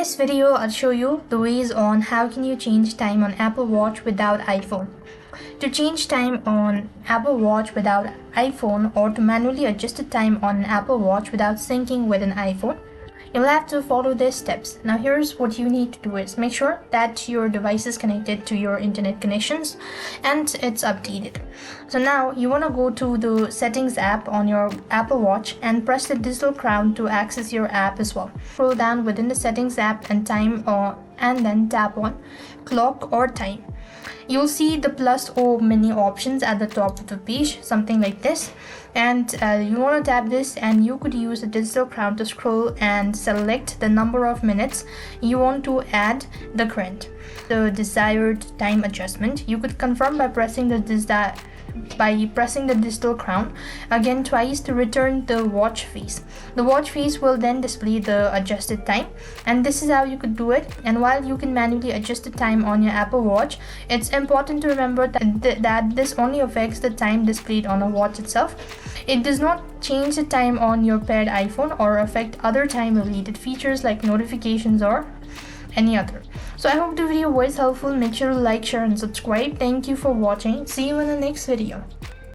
this video, I'll show you the ways on how can you change time on Apple Watch without iPhone. To change time on Apple Watch without iPhone, or to manually adjust the time on an Apple Watch without syncing with an iPhone, you'll have to follow these steps. Now here's what you need to do is make sure that your device is connected to your internet connections and it's updated. So now you want to go to the settings app on your Apple Watch and press the digital crown to access your app as well. Scroll down within the settings app and and then tap on clock or time. You'll see the plus or many options at the top of the page, something like this, and you want to tap this, and you could use the digital crown to scroll and select the number of minutes you want to add the desired time adjustment. You could confirm by pressing the digital crown again twice to return the watch face. The watch face will then display the adjusted time, and this is how you could do it. And while you can manually adjust the time on your Apple Watch, it's important to remember that this only affects the time displayed on a watch itself. It does not change the time on your paired iPhone or affect other time related features like notifications or any other. So I hope the video was helpful. Make sure to like, share and subscribe. Thank you for watching. See you in the next video.